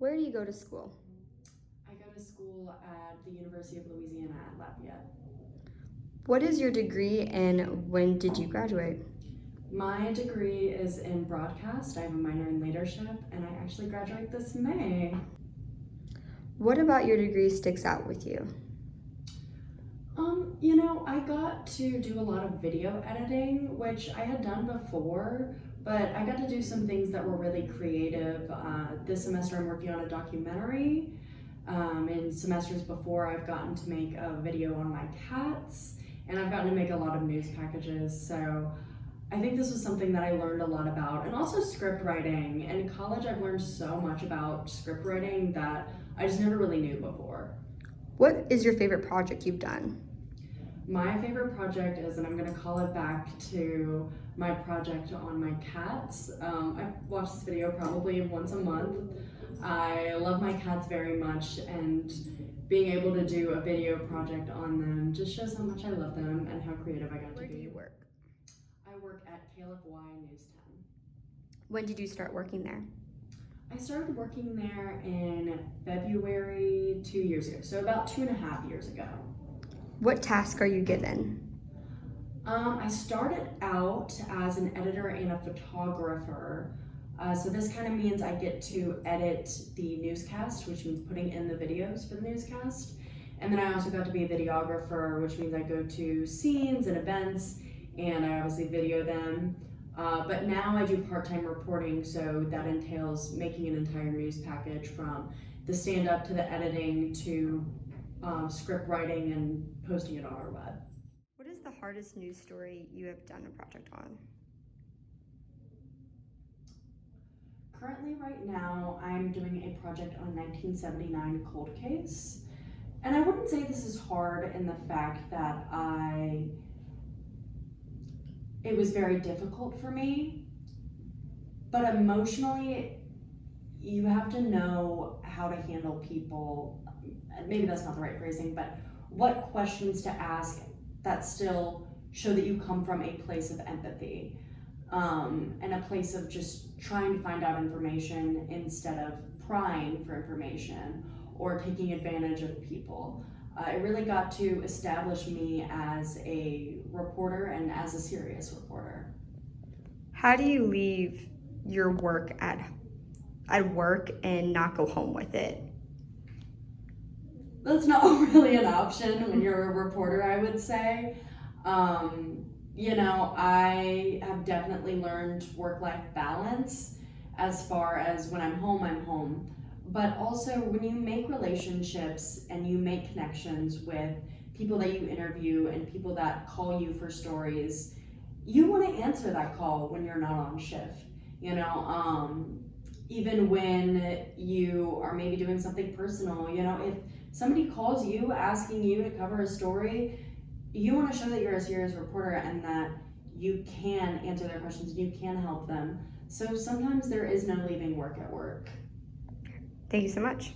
Where do you go to school? I go to school at the University of Louisiana at Lafayette. What is your degree and when did you graduate? My degree is in broadcast. I have a minor in leadership, and I actually graduate this May. What about your degree sticks out with you? I got to do a lot of video editing, which I had done before, but I got to do some things that were really creative. This semester I'm working on a documentary. In semesters before, I've gotten to make a video on my cats, and I've gotten to make a lot of news packages. So I think this was something that I learned a lot about, and also script writing. In college, I've learned so much about script writing that I just never really knew before. What is your favorite project you've done? My favorite project is, and I'm going to call it back to my project on my cats. I watch this video probably once a month. I love my cats very much, and being able to do a video project on them just shows how much I love them and how creative I got to be. Where do you work? I work at KLFY News 10. When did you start working there? I started working there in February 2 years ago, so about 2.5 years ago. What task are you given? I started out as an editor and a photographer. So this kind of means I get to edit the newscast, which means putting in the videos for the newscast. And then I also got to be a videographer, which means I go to scenes and events, and I obviously video them. But now I do part-time reporting, so that entails making an entire news package from the stand-up to the editing to script writing and posting it on our web. What is the hardest news story you have done a project on? Currently, right now, I'm doing a project on 1979 cold case. And I wouldn't say this is hard in the fact that it was very difficult for me, but emotionally, you have to know how to handle people. Maybe that's not the right phrasing, but what questions to ask that still show that you come from a place of empathy, and a place of just trying to find out information instead of prying for information or taking advantage of people. It really got to establish me as a reporter and as a serious reporter. How do you leave your work at work and not go home with it? That's not really an option when you're a reporter, I would say. I have definitely learned work-life balance as far as when I'm home. But also when you make relationships and you make connections with people that you interview and people that call you for stories, you want to answer that call when you're not on shift. Even when you are maybe doing something personal, if somebody calls you asking you to cover a story, you want to show that you're a serious reporter and that you can answer their questions and you can help them. So sometimes there is no leaving work at work. Thank you so much.